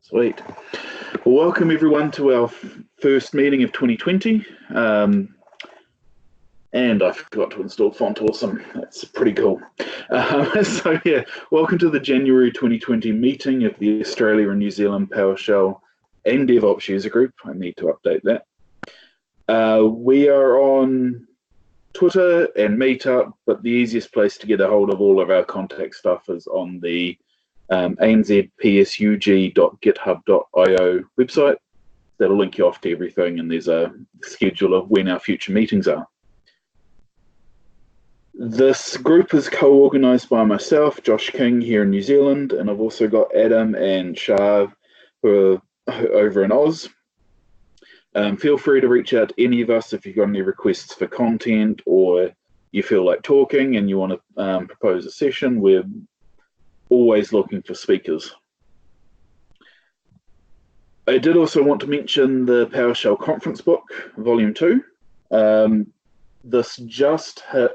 Sweet. Well, welcome everyone to our first meeting of 2020. And I forgot to install Font Awesome. That's pretty cool. So yeah, welcome to the January 2020 meeting of the Australia and New Zealand PowerShell and DevOps user group. I need to update that. We are on Twitter and Meetup, but the easiest place to get a hold of all of our contact stuff is on the ANZPSUG.github.io website. That'll link you off to everything, and there's a schedule of when our future meetings are. This group is co-organised by myself, Josh King, here in New Zealand, and I've also got Adam and Shav, who are over in Oz. Feel free to reach out to any of us if you've got any requests for content, or you feel like talking and you want to propose a session. We're always looking for speakers. I did also want to mention the PowerShell conference book, Volume 2. This just hit,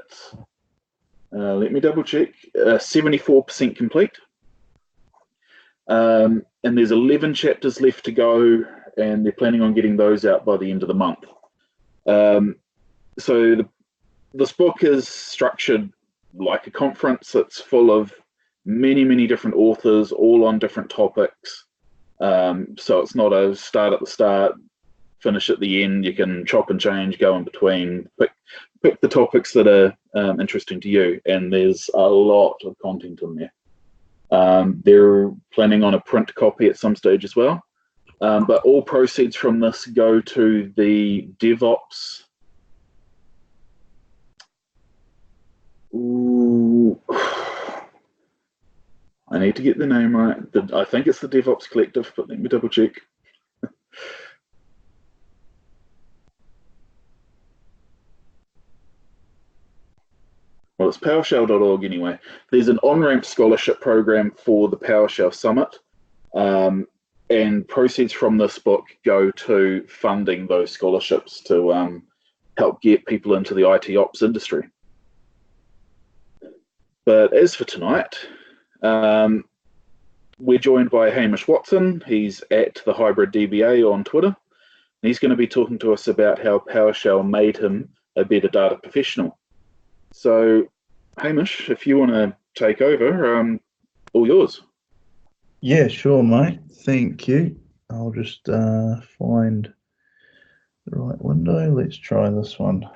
let me double check, 74% complete. And there's 11 chapters left to go, and they're planning on getting those out by the end of the month. So this book is structured like a conference. It's full of many different authors, all on different topics. So it's not a start at the start, finish at the end. You can chop and change, go in between, pick the topics that are interesting to you, and there's a lot of content in there. They're planning on a print copy at some stage as well, but all proceeds from this go to the DevOps. Ooh. I need to get the name right. I think it's the DevOps Collective, but let me double check. Well, it's PowerShell.org anyway. There's an on-ramp scholarship program for the PowerShell Summit, and proceeds from this book go to funding those scholarships to help get people into the IT ops industry. But as for tonight, we're joined by Hamish Watson. He's at the Hybrid DBA on Twitter. And he's going to be talking to us about how PowerShell made him a better data professional. So, Hamish, if you want to take over, all yours. Yeah, sure, mate. Thank you. I'll just find the right window. Let's try this one.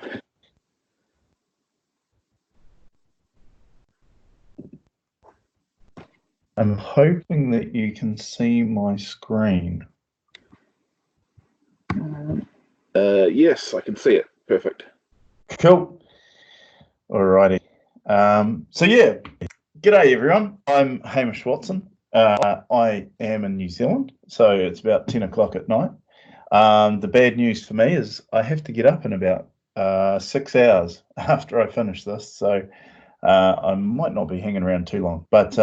I'm hoping that you can see my screen. Yes, I can see it. Perfect. Cool. Alrighty. So yeah, g'day everyone. I'm Hamish Watson. I am in New Zealand, so it's about 10 o'clock at night. The bad news for me is I have to get up in about 6 hours after I finish this, so I might not be hanging around too long, but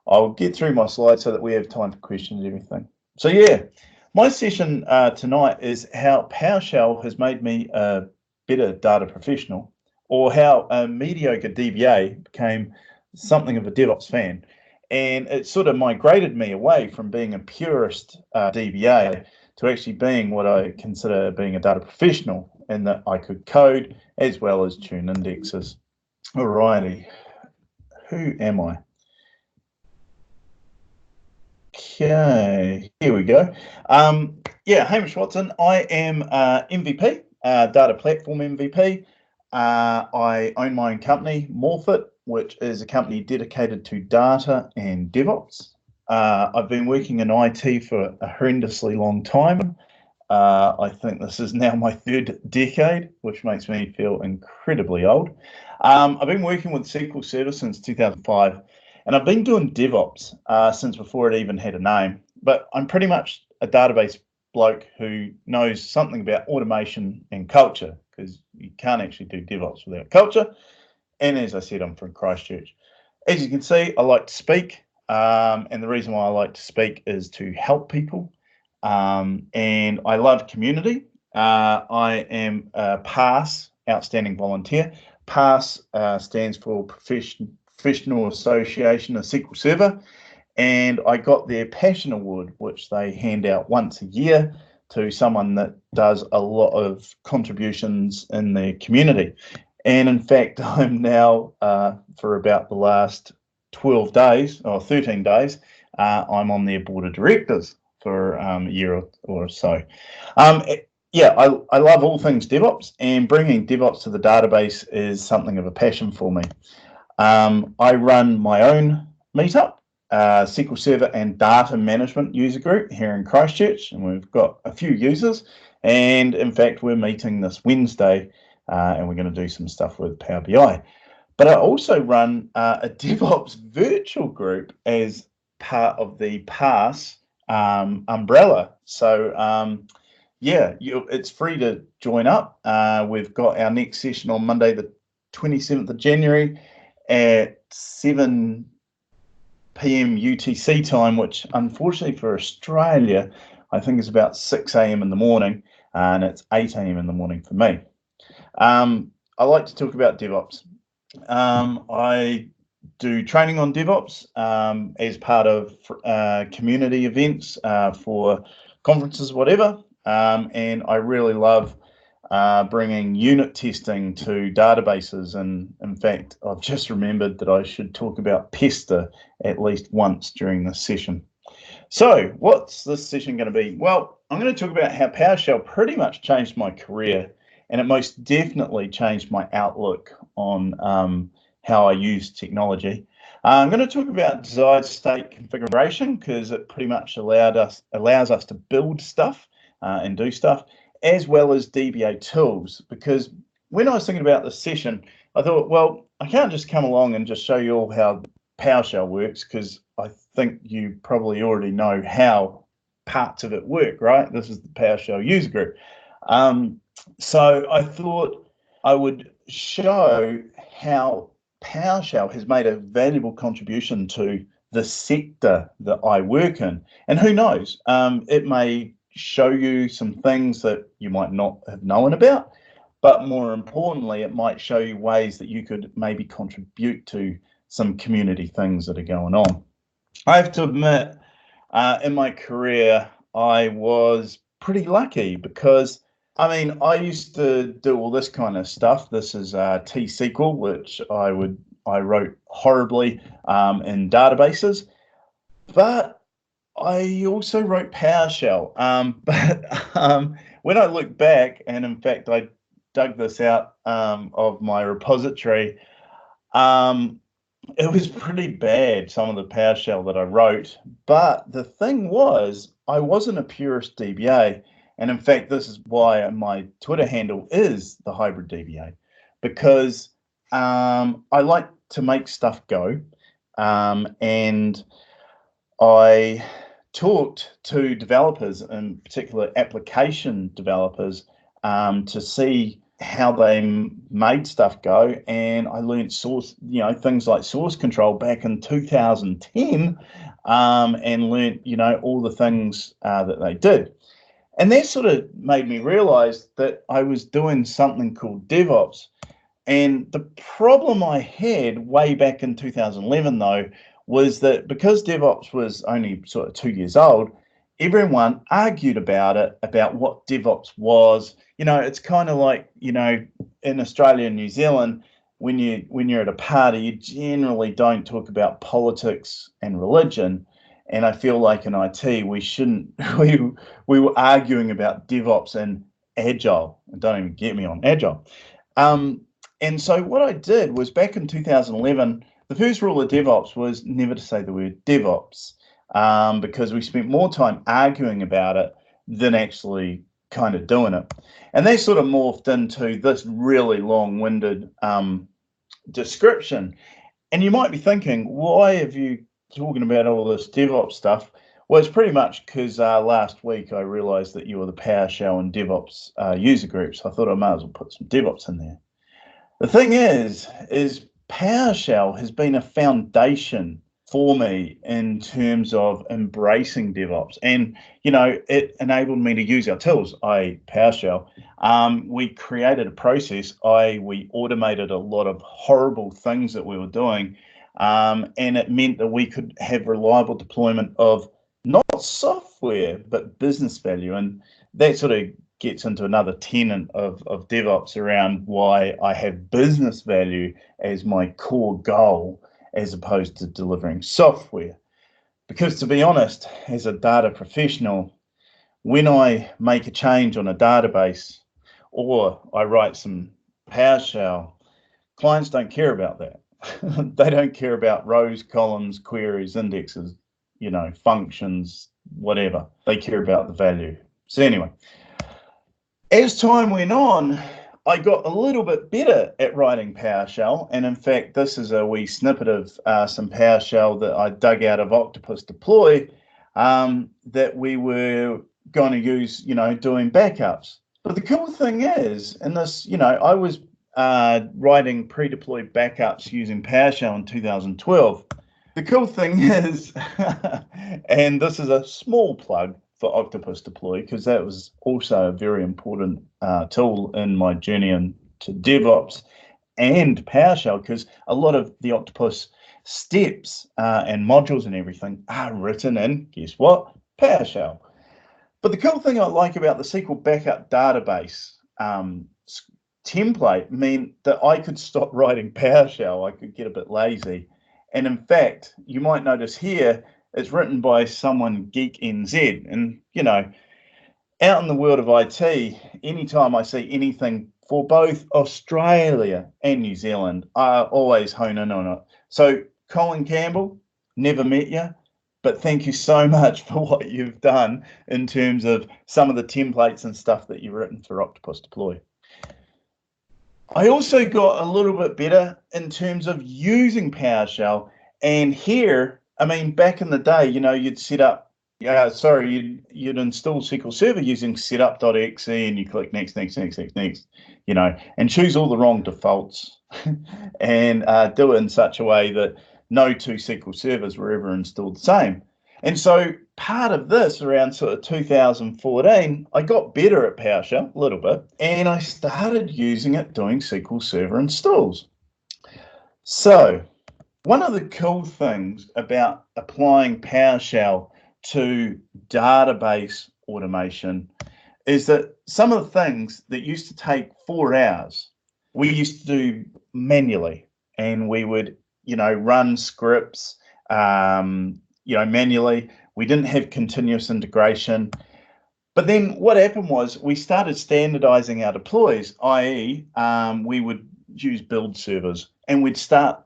I'll get through my slides so that we have time for questions and everything. So yeah, my session tonight is how PowerShell has made me a better data professional, or how a mediocre DBA became something of a DevOps fan. And it sort of migrated me away from being a purist DBA to actually being what I consider being a data professional, in that I could code as well as tune indexes. Alrighty, who am I? Okay, here we go. Yeah, Hamish Watson. I am MVP, data platform MVP. I own my own company, MOF, which is a company dedicated to data and DevOps. I've been working in IT for a horrendously long time. I think this is now my 3rd decade, which makes me feel incredibly old. I've been working with SQL Server since 2005, and I've been doing DevOps since before it even had a name. But I'm pretty much a database bloke who knows something about automation and culture, because you can't actually do DevOps without culture. And as I said, I'm from Christchurch. As you can see, I like to speak, and the reason why I like to speak is to help people, and I love community. I am a PASS, Outstanding Volunteer. PASS stands for Professional Association of SQL Server, and I got their Passion Award, which they hand out once a year to someone that does a lot of contributions in their community. And in fact, I'm now, for about the last 12 days or 13 days, I'm on their board of directors for a year or so. Yeah, I love all things DevOps, and bringing DevOps to the database is something of a passion for me. I run my own meetup, SQL Server and Data Management user group here in Christchurch, and we've got a few users. And in fact, we're meeting this Wednesday, and we're going to do some stuff with Power BI. But I also run a DevOps virtual group as part of the PASS umbrella. So yeah, it's free to join up. We've got our next session on Monday, the 27th of January at 7 p.m. UTC time, which unfortunately for Australia, I think is about 6 a.m. in the morning, and it's 8 a.m. in the morning for me. I like to talk about DevOps. I do training on DevOps as part of community events for conferences, whatever. And I really love bringing unit testing to databases. And in fact, I've just remembered that I should talk about Pester at least once during this session. So what's this session going to be? Well, I'm going to talk about how PowerShell pretty much changed my career, and it most definitely changed my outlook on how I use technology. I'm going to talk about desired state configuration because it pretty much allows us to build stuff and do stuff, as well as DBA tools. Because when I was thinking about this session, I thought, well, I can't just come along and just show you all how PowerShell works, because I think you probably already know how parts of it work, right? This is the PowerShell user group. So I thought I would show how PowerShell has made a valuable contribution to the sector that I work in. And who knows, it may show you some things that you might not have known about, but more importantly, it might show you ways that you could maybe contribute to some community things that are going on. I have to admit, in my career, I was pretty lucky because, I mean, I used to do all this kind of stuff. This is T-SQL, which I wrote horribly in databases, but I also wrote PowerShell. But when I look back, and in fact, I dug this out of my repository, it was pretty bad, some of the PowerShell that I wrote. But the thing was, I wasn't a purist DBA. And in fact, this is why my Twitter handle is the hybrid DBA, because I like to make stuff go. And I talked to developers, in particular application developers, to see how they made stuff go, and I learned things like source control back in 2010, and learned all the things that they did. And that sort of made me realize that I was doing something called DevOps. And the problem I had way back in 2011, though, was that because DevOps was only sort of 2 years old, everyone argued about it, about what DevOps was. It's kind of like, in Australia and New Zealand, when you're at a party, you generally don't talk about politics and religion. And I feel like in IT, we shouldn't. We were arguing about DevOps and Agile. Don't even get me on Agile. And so what I did was, back in 2011, the first rule of DevOps was never to say the word DevOps, because we spent more time arguing about it than actually kind of doing it. And they sort of morphed into this really long-winded description. And you might be thinking, why have you talking about all this DevOps stuff? Well, it's pretty much because last week I realized that you were the PowerShell and DevOps user groups. I thought I might as well put some DevOps in there. The thing is PowerShell has been a foundation for me in terms of embracing DevOps, and it enabled me to use our tools, PowerShell. We created a process. We automated a lot of horrible things that we were doing, and it meant that we could have reliable deployment of not software, but business value. And that sort of gets into another tenet of DevOps around why I have business value as my core goal, as opposed to delivering software. Because to be honest, as a data professional, when I make a change on a database or I write some PowerShell, clients don't care about that. They don't care about rows, columns, queries, indexes, functions, whatever. They care about the value. So anyway, as time went on, I got a little bit better at writing PowerShell. And in fact, this is a wee snippet of some PowerShell that I dug out of Octopus Deploy that we were going to use, doing backups. But the cool thing is, in this, I was writing pre-deployed backups using PowerShell in 2012. The cool thing is, and this is a small plug for Octopus Deploy, because that was also a very important tool in my journey into DevOps and PowerShell, because a lot of the Octopus steps and modules and everything are written in, guess what, PowerShell. But the cool thing I like about the SQL Backup Database template meant that I could stop writing PowerShell. I could get a bit lazy. And in fact, you might notice here, it's written by someone Geek NZ. And, out in the world of IT, anytime I see anything for both Australia and New Zealand, I always hone in on it. So Colin Campbell, never met you, but thank you so much for what you've done in terms of some of the templates and stuff that you've written for Octopus Deploy. I also got a little bit better in terms of using PowerShell. And here, back in the day, you'd set up, you'd install SQL Server using setup.exe, and you click next, and choose all the wrong defaults and do it in such a way that no two SQL servers were ever installed the same. And so part of this, around sort of 2014, I got better at PowerShell a little bit, and I started using it doing SQL Server installs. So one of the cool things about applying PowerShell to database automation is that some of the things that used to take 4 hours, we used to do manually, and we would, run scripts, manually. We didn't have continuous integration. But then what happened was we started standardizing our deploys, i.e. We would use build servers, and we'd start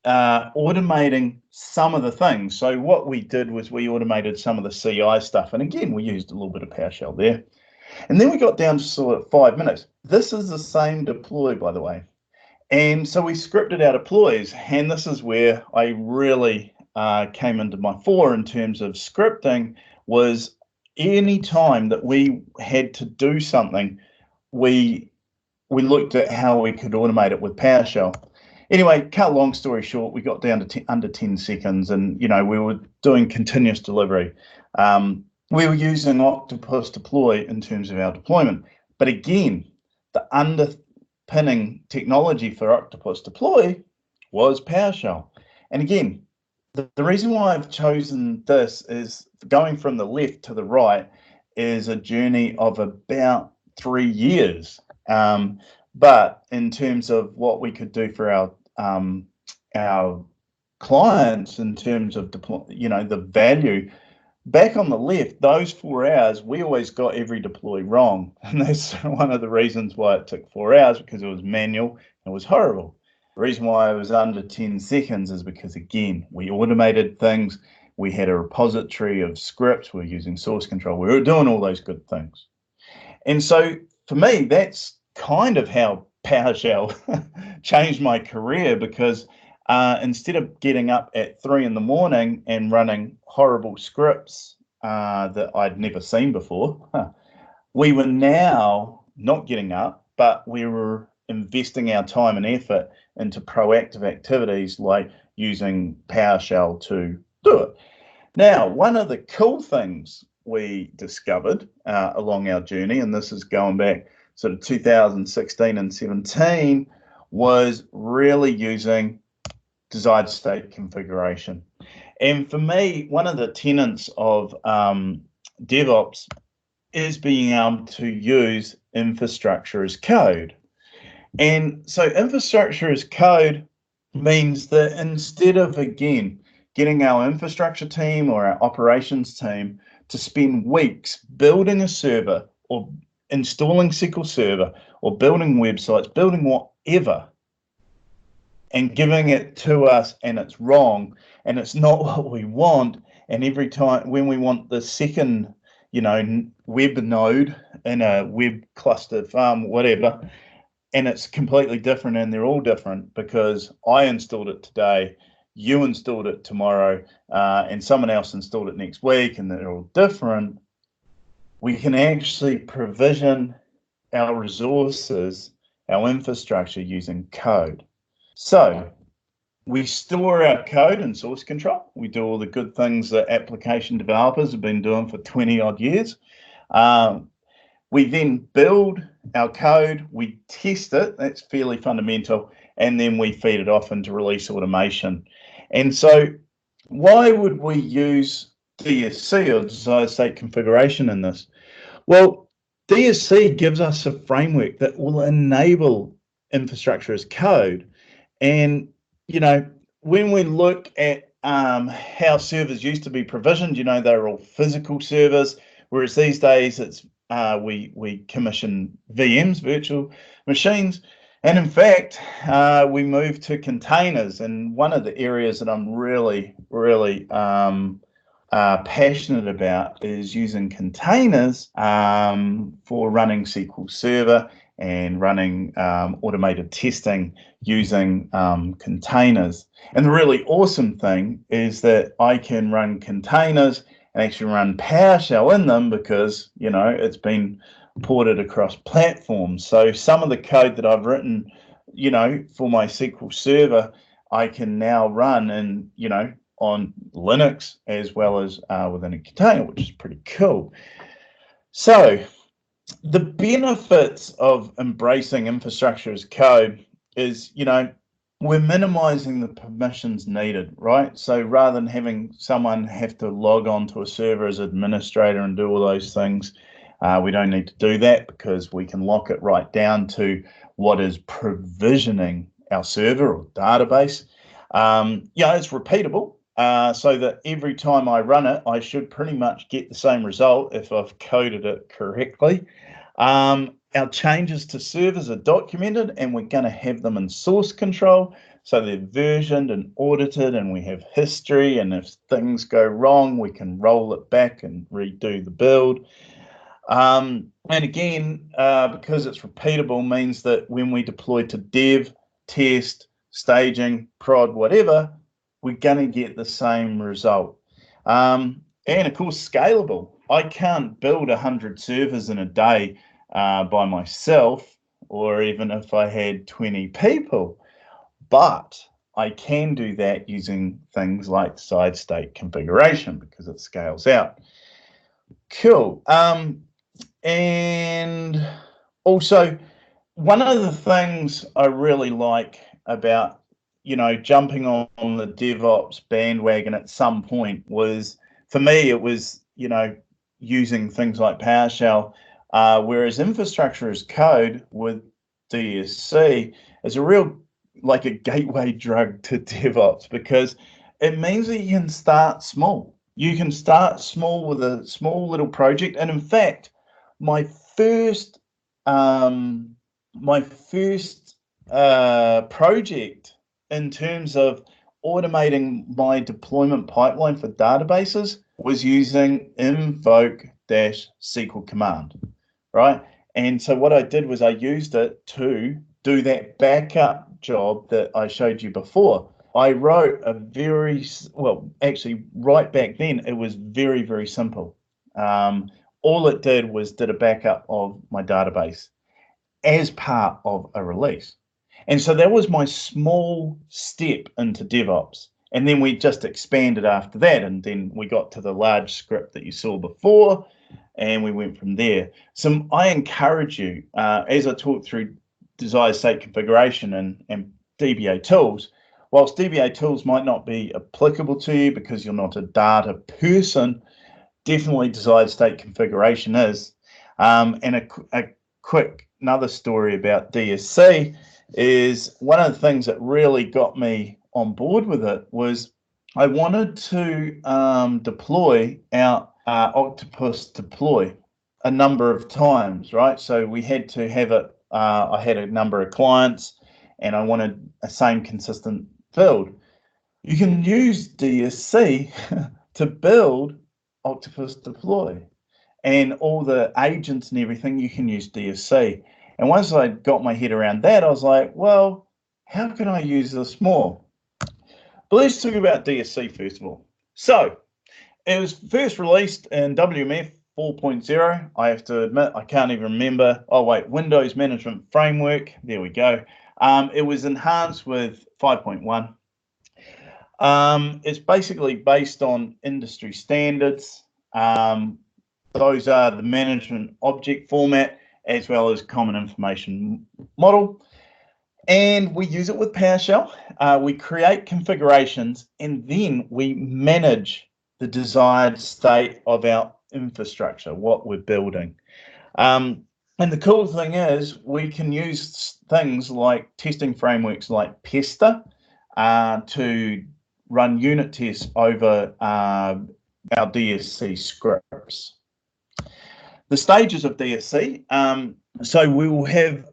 automating some of the things. So what we did was we automated some of the CI stuff. And again, we used a little bit of PowerShell there. And then we got down to sort of 5 minutes. This is the same deploy, by the way. And so we scripted our deploys, and this is where I really came into my fore in terms of scripting. Was any time that we had to do something, we looked at how we could automate it with PowerShell. Anyway, cut long story short, we got down to under 10 seconds, and we were doing continuous delivery. We were using Octopus Deploy in terms of our deployment, but again, the underpinning technology for Octopus Deploy was PowerShell. And again, the reason why I've chosen this is going from the left to the right is a journey of about 3 years. But in terms of what we could do for our clients in terms of the value, back on the left, those 4 hours, we always got every deploy wrong. And that's one of the reasons why it took 4 hours, because it was manual and it was horrible. The reason why it was under 10 seconds is because, again, we automated things. We had a repository of scripts. We were using source control. We were doing all those good things. And so for me, that's kind of how PowerShell changed my career, because instead of getting up at 3 in the morning and running horrible scripts that I'd never seen before, we were now not getting up, but we were investing our time and effort into proactive activities like using PowerShell to do it. Now, one of the cool things we discovered along our journey, and this is going back sort of 2016 and 17, was really using desired state configuration. And for me, one of the tenets of DevOps is being able to use infrastructure as code. And so infrastructure as code means that instead of, again, getting our infrastructure team or our operations team to spend weeks building a server or installing SQL Server or building websites, building whatever, and giving it to us and it's wrong and it's not what we want, and every time when we want the second, web node in a web cluster farm, whatever, and it's completely different and they're all different because I installed it today, you installed it tomorrow, and someone else installed it next week, and they're all different, we can actually provision our resources, our infrastructure using code. So we store our code in source control. We do all the good things that application developers have been doing for 20 odd years. We then build our code, we test it, that's fairly fundamental, and then we feed it off into release automation. And so why would we use DSC, or desired state configuration, in this? Well, DSC gives us a framework that will enable infrastructure as code. And, when we look at how servers used to be provisioned, they're all physical servers, whereas these days it's we commission VMs, virtual machines. And in fact, we moved to containers. And one of the areas that I'm really, really passionate about is using containers for running SQL Server and running automated testing using containers. And the really awesome thing is that I can run containers and actually run PowerShell in them because, it's been ported across platforms. So some of the code that I've written, for my SQL Server, I can now run in, on Linux as well as within a container, which is pretty cool. So the benefits of embracing infrastructure as code is, we're minimizing the permissions needed, right? So rather than having someone have to log on to a server as administrator and do all those things, we don't need to do that because we can lock it right down to what is provisioning our server or database. It's repeatable. So that every time I run it, I should pretty much get the same result if I've coded it correctly. Our changes to servers are documented and we're going to have them in source control. So they're versioned and audited and we have history, and if things go wrong, we can roll it back and redo the build. And again, because it's repeatable, means that when we deploy to dev, test, staging, prod, whatever, we're going to get the same result. And of course, scalable. I can't build 100 servers in a day by myself, or even if I had 20 people, but I can do that using things like desired state configuration because it scales out. Cool. And also, one of the things I really like about jumping on the DevOps bandwagon at some point was, for me, it was, using things like PowerShell, whereas infrastructure as code with DSC is a real, like a gateway drug to DevOps, because it means that you can start small. You can start small with a small little project. And in fact, my first project in terms of automating my deployment pipeline for databases was using invoke-SQL command, right? And so what I did was I used it to do that backup job that I showed you before. I wrote a actually right back then, it was very, very simple. All it did was did a backup of my database as part of a release. And so that was my small step into DevOps. And then we just expanded after that. And then we got to the large script that you saw before, and we went from there. So I encourage you, as I talk through desired state configuration and DBA tools. Whilst DBA tools might not be applicable to you because you're not a data person, definitely desired state configuration is. And a quick another story about DSC is one of the things that really got me on board with it was I wanted to deploy our Octopus deploy a number of times, right? So we had to have it, I had a number of clients and I wanted a same consistent build. You can use DSC to build Octopus deploy, and all the agents and everything you can use DSC. And once I got my head around that, I was like, well, how can I use this more? But let's talk about DSC first of all. So it was first released in WMF 4.0. I have to admit, I can't even remember. Oh wait, Windows Management Framework. There we go. It was enhanced with 5.1. It's basically based on industry standards. Those are the management object format as well as common information model. And we use it with PowerShell. We create configurations and then we manage the desired state of our infrastructure, what we're building. And the cool thing is we can use things like testing frameworks like Pester to run unit tests over our DSC scripts. The stages of DSC, so we will have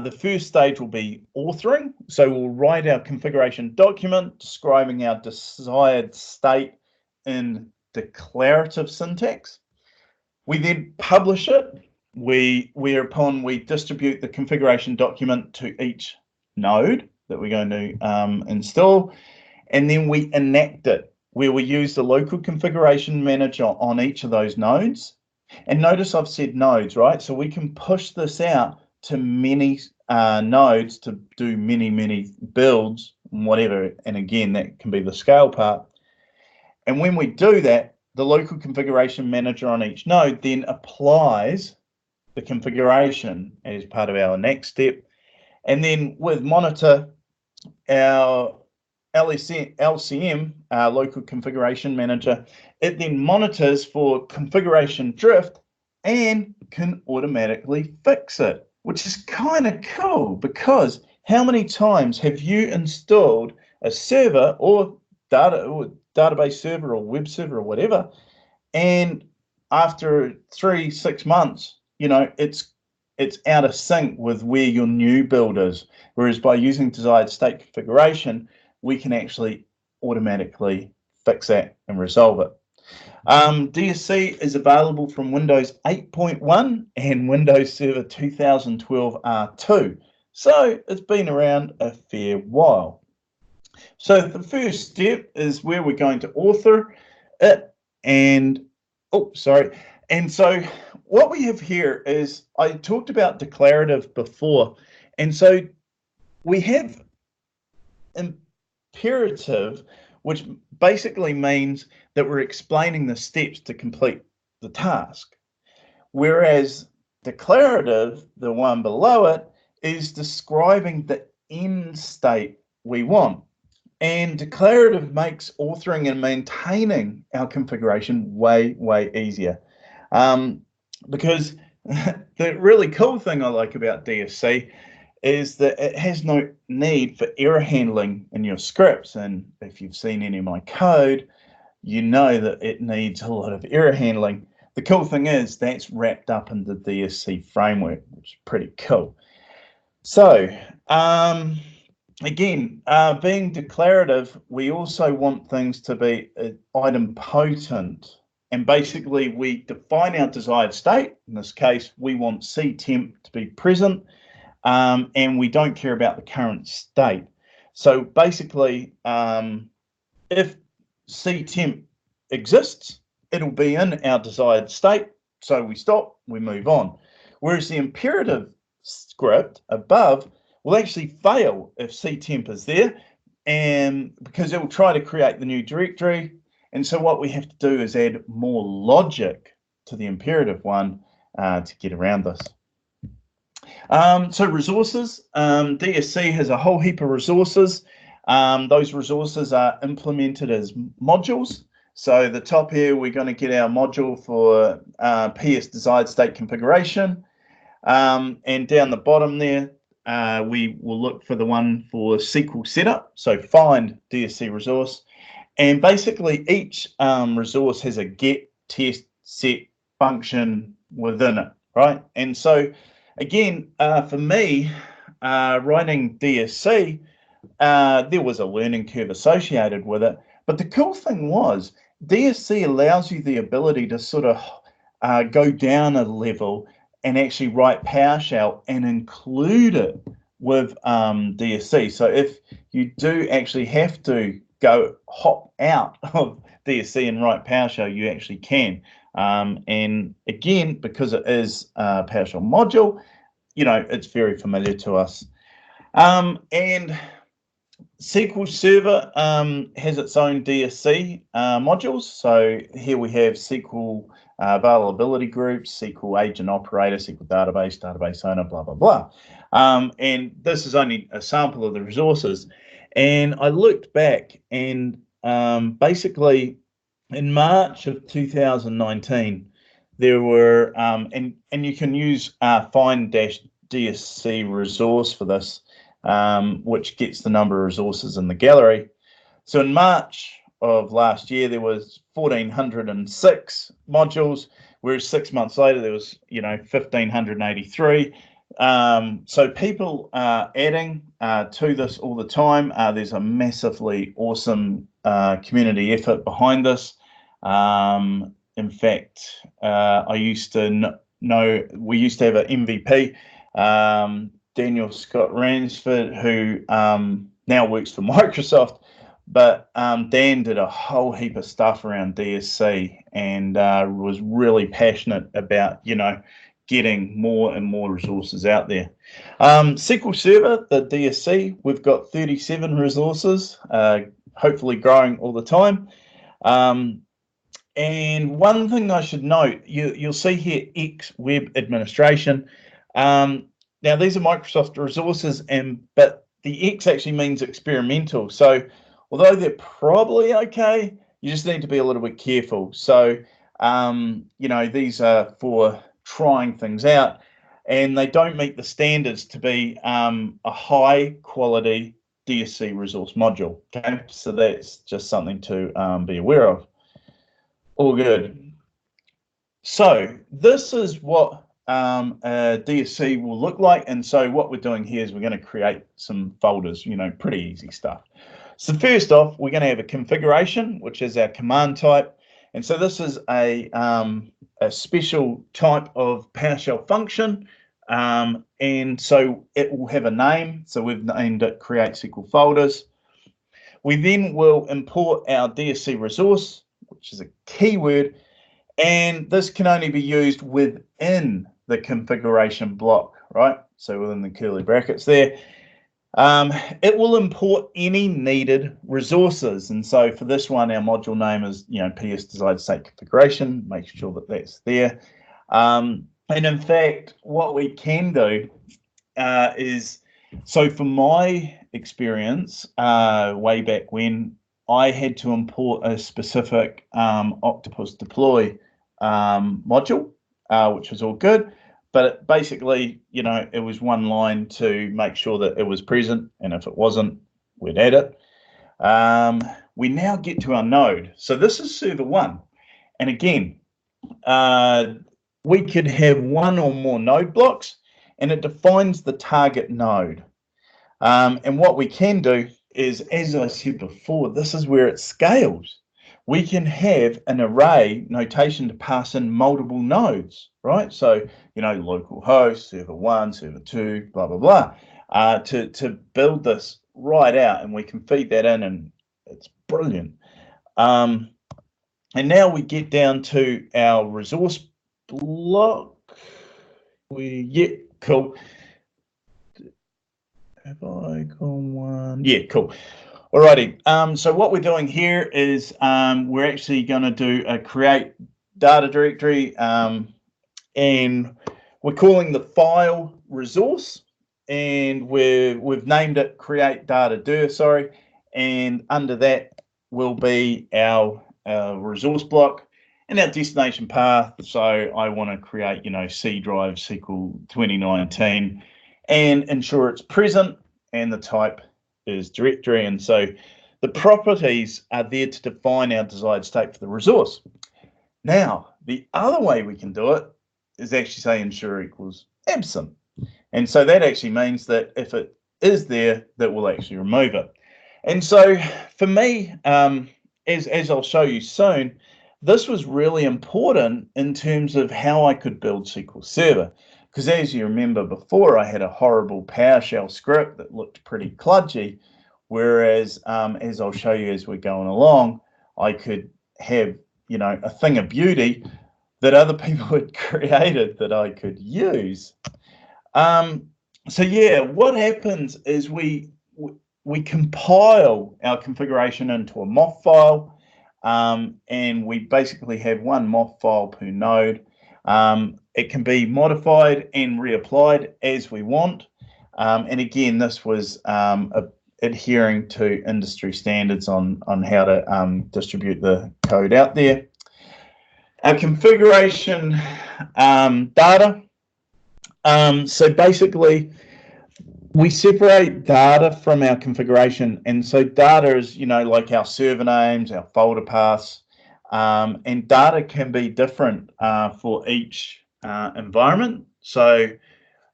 the first stage will be authoring. So we'll write our configuration document describing our desired state in declarative syntax. We then publish it, whereupon we distribute the configuration document to each node that we're going to install, and then we enact it, where we use the local configuration manager on each of those nodes. And notice I've said nodes, right? So we can push this out to many nodes to do many builds and whatever. And again, that can be the scale part. And when we do that, the local configuration manager on each node then applies the configuration as part of our next step. And then with monitor, our LCM, local configuration manager, it then monitors for configuration drift and can automatically fix it, which is kind of cool, because how many times have you installed a server or database server or web server or whatever, and after 3-6 months, you know, it's out of sync with where your new build is, whereas by using desired state configuration, we can actually automatically fix that and resolve it. DSC is available from Windows 8.1 and Windows Server 2012 R2. So it's been around a fair while. So the first step is where we're going to author it. And so what we have here is, I talked about declarative before. And so we have imperative, which basically means that we're explaining the steps to complete the task. Whereas declarative, the one below it, is describing the end state we want. And declarative makes authoring and maintaining our configuration way easier. Because the really cool thing I like about DSC is that it has no need for error handling in your scripts. And if you've seen any of my code, you know that it needs a lot of error handling. The cool thing is that's wrapped up in the DSC framework, which is pretty cool. So again, being declarative, we also want things to be idempotent. And basically we define our desired state. In this case, we want ctemp to be present. And we don't care about the current state. So basically, if ctemp exists, it'll be in our desired state. So we stop, we move on. Whereas the imperative script above will actually fail if ctemp is there, and because it will try to create the new directory. And so what we have to do is add more logic to the imperative one to get around this. So resources, DSC has a whole heap of resources. Those resources are implemented as modules. So the top here, we're going to get our module for PS desired state configuration. And down the bottom there, we will look for the one for SQL setup. So find DSC resource. And basically each resource has a get, test, set function within it, right? And so again, for me, writing DSC, there was a learning curve associated with it. But the cool thing was DSC allows you the ability to sort of go down a level and actually write PowerShell and include it with DSC. So if you do actually have to hop out of DSC and write PowerShell, you actually can. And again, because it is a PowerShell module, you know, it's very familiar to us. And SQL Server has its own DSC modules. So here we have SQL availability groups, SQL agent operator, SQL database, database owner, blah, blah, blah. And this is only a sample of the resources. And I looked back and basically in March of 2019, there were, and you can use find-DSC resource for this, which gets the number of resources in the gallery. So in March of last year, there was 1,406 modules, whereas 6 months later, there was, 1,583. So people are adding to this all the time. There's a massively awesome community effort behind this. In fact, I used to know, we used to have an MVP, Daniel Scott Ransford, who now works for Microsoft, but Dan did a whole heap of stuff around DSC and was really passionate about, getting more and more resources out there. SQL Server, the DSC, we've got 37 resources, hopefully growing all the time. And one thing I should note, you'll see here X Web Administration. Now these are Microsoft resources, but the X actually means experimental. So although they're probably okay, you just need to be a little bit careful. So these are for trying things out, and they don't meet the standards to be a high quality DSC resource module. Okay, so that's just something to be aware of. All good. So this is what a DSC will look like, and so what we're doing here is we're going to create some folders, pretty easy stuff. So first off, we're going to have a configuration, which is our command type, and so this is a special type of PowerShell function, and so it will have a name. So we've named it create SQL folders. We then will import our DSC resource, which is a keyword, and this can only be used within the configuration block, right? So within the curly brackets there. It will import any needed resources, and so for this one, our module name is PS desired state configuration. Make sure that that's there. And in fact, what we can do is, so for my experience, way back when, I had to import a specific Octopus deploy module, which was all good. But basically, it was one line to make sure that it was present, and if it wasn't, we'd add it. We now get to our node. So this is server 1. And again, we could have one or more node blocks, and it defines the target node. And what we can do is, as I said before, this is where it scales. We can have an array notation to pass in multiple nodes, right? So, local host, server 1, server 2, blah, blah, blah, to build this right out, and we can feed that in, and it's brilliant. And now we get down to our resource block. Cool. Have I gone one? Yeah, cool. Alrighty, so what we're doing here is we're actually going to do a create data directory, and we're calling the file resource, and we've named it create data dir, sorry, and under that will be our resource block and our destination path. So I want to create, C drive SQL 2019 and ensure it's present, and the type is directory. And so the properties are there to define our desired state for the resource. Now, the other way we can do it is actually say ensure equals absent. And so that actually means that if it is there, that will actually remove it. And so for me, as I'll show you soon, this was really important in terms of how I could build SQL Server. Because as you remember before, I had a horrible PowerShell script that looked pretty kludgy. Whereas, as I'll show you as we're going along, I could have, a thing of beauty that other people had created that I could use. So yeah, what happens is we compile our configuration into a MOF file, and we basically have one MOF file per node. It can be modified and reapplied as we want. And again, this was adhering to industry standards on how to distribute the code out there. Our configuration data. So basically, we separate data from our configuration, and so data is, like our server names, our folder paths, and data can be different for each environment. So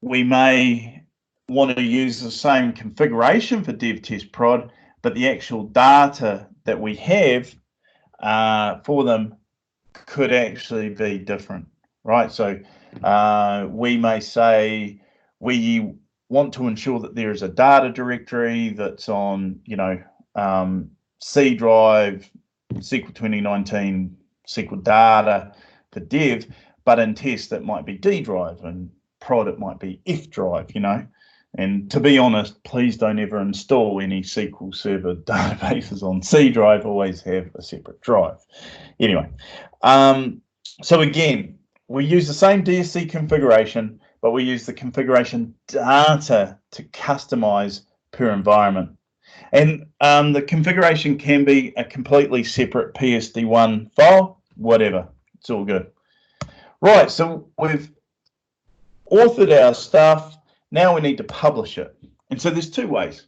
we may want to use the same configuration for dev test prod, but the actual data that we have for them could actually be different, right? So we may say we want to ensure that there is a data directory that's on, C drive, SQL 2019, SQL data for dev, but in test it might be D drive, and prod it might be F drive, And to be honest, please don't ever install any SQL Server databases on C drive. Always have a separate drive. Anyway, so again, we use the same DSC configuration, but we use the configuration data to customize per environment. And the configuration can be a completely separate PSD1 file, whatever. It's all good. Right, so we've authored our stuff. Now we need to publish it. And so there's two ways.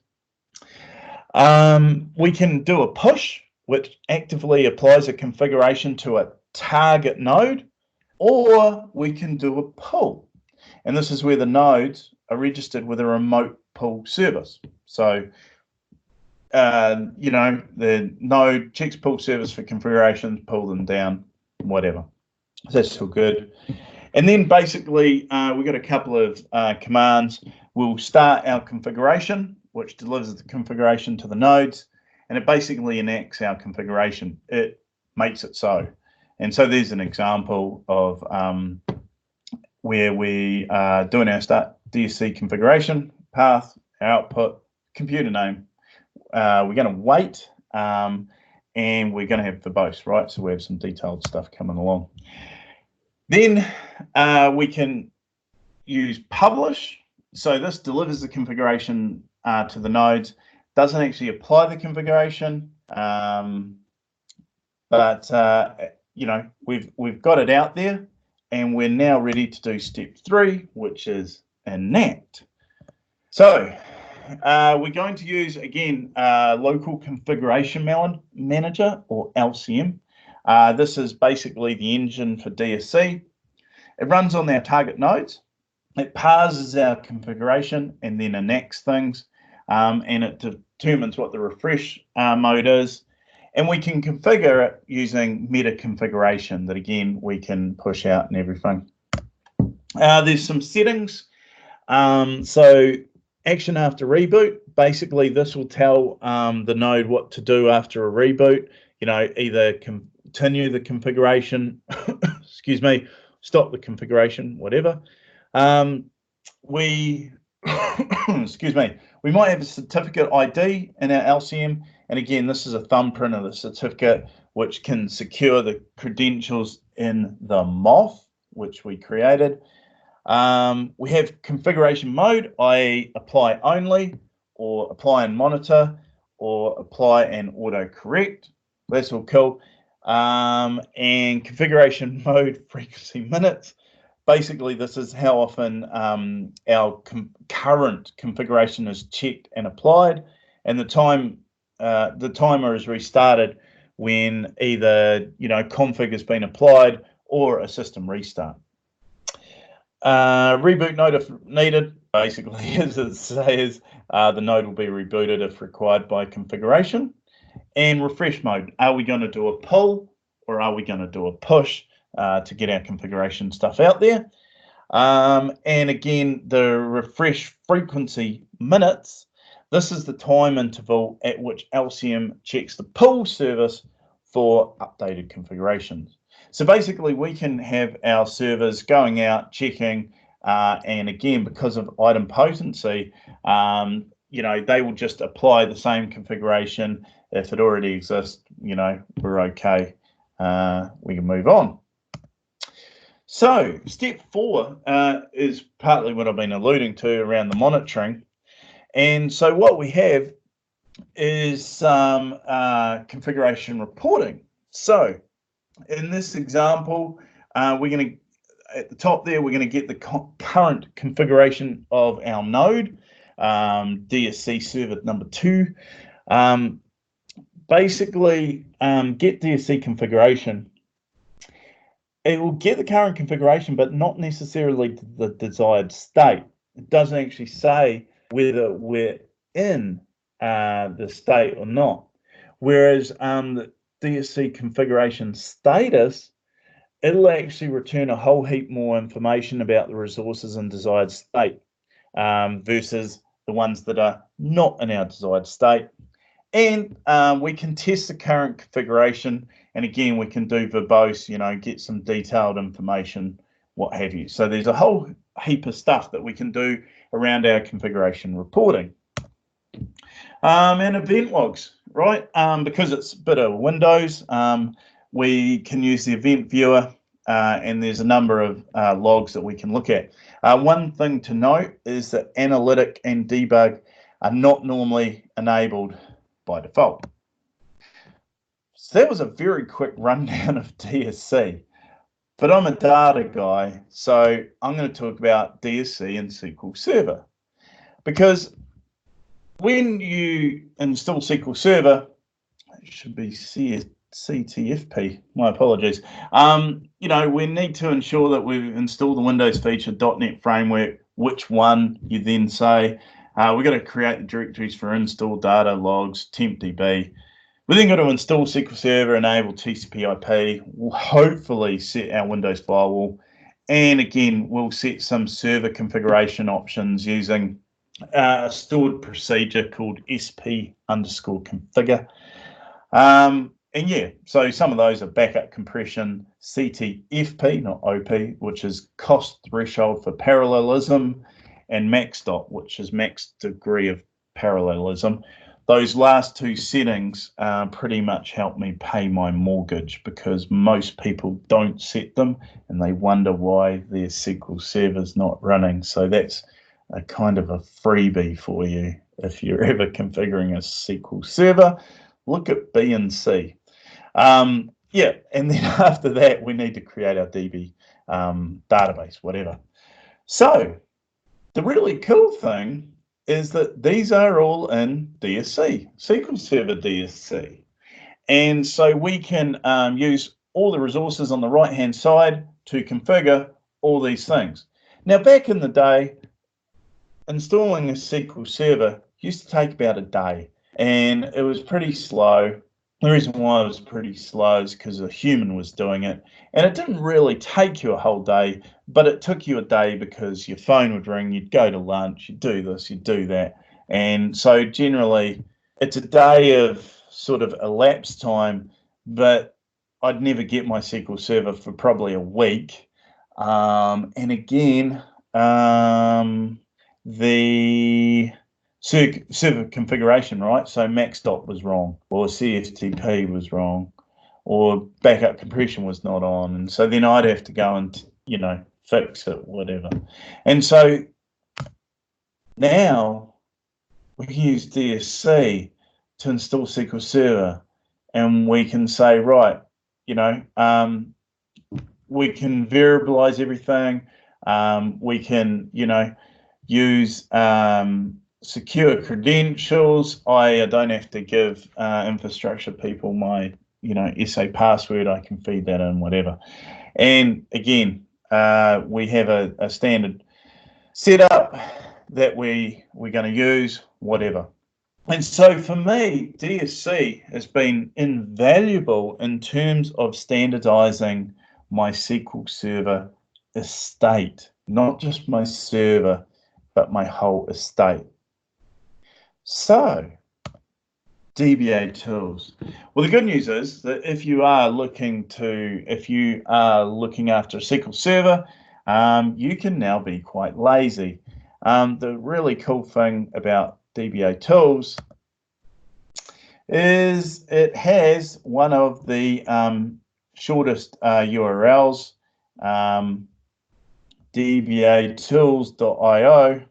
We can do a push, which actively applies a configuration to a target node, or we can do a pull. And this is where the nodes are registered with a remote pull service. So, the node checks pull service for configurations, pull them down, whatever. So that's all good. And then basically, we've got a couple of commands. We'll start our configuration, which delivers the configuration to the nodes, and it basically enacts our configuration. It makes it so. And so there's an example of where we are doing our Start-DsC configuration path, our output, computer name. We're going to wait, and we're going to have verbose, right? So we have some detailed stuff coming along. Then we can use publish. So this delivers the configuration to the nodes, doesn't actually apply the configuration, but we've got it out there, and we're now ready to do step 3, which is enact. So we're going to use, again, local configuration manager, or LCM. This is basically the engine for DSC. It runs on our target nodes. It parses our configuration and then enacts things, and it determines what the refresh mode is. And we can configure it using meta configuration that, again, we can push out and everything. There's some settings. So action after reboot, basically this will tell the node what to do after a reboot. Either continue the configuration, excuse me, stop the configuration, whatever. Excuse me, we might have a certificate ID in our LCM. And again, this is a thumbprint of the certificate, which can secure the credentials in the MOF, which we created. We have configuration mode. I apply only, or apply and monitor, or apply and autocorrect. That's all cool. And configuration mode frequency minutes. Basically, this is how often our current configuration is checked and applied, and the timer is restarted when either config has been applied or a system restart. Reboot node if needed. Basically, as it says, the node will be rebooted if required by configuration. And refresh mode. Are we going to do a pull or are we going to do a push to get our configuration stuff out there? And again, the refresh frequency minutes. This is the time interval at which LCM checks the pull service for updated configurations. So basically, we can have our servers going out checking, and again, because of item potency, they will just apply the same configuration. If it already exists, we're okay. We can move on. So step 4 is partly what I've been alluding to around the monitoring. And so what we have is some configuration reporting. So in this example, we're going to, at the top there, we're going to get the current configuration of our node, DSC server number 2. Basically, get DSC configuration. It will get the current configuration, but not necessarily the desired state. It doesn't actually say whether we're in the state or not. Whereas the DSC configuration status, it'll actually return a whole heap more information about the resources in desired state versus the ones that are not in our desired state. And we can test the current configuration, and again, we can do verbose, get some detailed information, what have you. So there's a whole heap of stuff that we can do around our configuration reporting. And event logs, right? Because it's a bit of Windows, we can use the event viewer, and there's a number of logs that we can look at. One thing to note is that analytic and debug are not normally enabled by default. So that was a very quick rundown of DSC, but I'm a data guy, so I'm going to talk about DSC and SQL Server, because when you install SQL Server, it should be CTFP, my apologies. We need to ensure that we've installed the Windows feature .NET framework, which one you then say. We've got to create the directories for install data, logs, tempdb. We then got to install SQL Server, enable TCP/IP. We'll hopefully set our Windows firewall. And again, we'll set some server configuration options using a stored procedure called SP_configure. And yeah, so some of those are backup compression, CTFP, not OP, which is cost threshold for parallelism, and max dot, which is max degree of parallelism. Those last two settings pretty much help me pay my mortgage, because most people don't set them and they wonder why their SQL Server's not running. So that's a kind of a freebie for you. If you're ever configuring a SQL Server, look at B and C. Yeah, and then after that, we need to create our DB database, whatever. So the really cool thing is that these are all in DSC, SQL Server DSC. And so we can use all the resources on the right-hand side to configure all these things. Now, back in the day, installing a SQL Server used to take about a day, and it was pretty slow. The reason why it was pretty slow is because a human was doing it, and it didn't really take you a whole day, but it took you a day because your phone would ring, you'd go to lunch, you'd do this, you'd do that. And so generally it's a day of sort of elapsed time, but I'd never get my SQL Server for probably a week. And again, the server configuration, right? So max dot was wrong, or CFTP was wrong, or backup compression was not on. And so then I'd have to go and, fix it, whatever. And so now we can use DSC to install SQL Server, and we can say, right, you know, we can variabilize everything. We can, you know, use secure credentials. I don't have to give infrastructure people my, you know, SA password. I can feed that in, whatever. And again, we have a standard setup that we're going to use, whatever. And so for me, DSC has been invaluable in terms of standardizing my SQL Server estate, not just my server, but my whole estate. So, DBA tools. Well, the good news is that if you are looking after a SQL Server, you can now be quite lazy. The really cool thing about DBA tools is it has one of the shortest URLs, dbatools.io,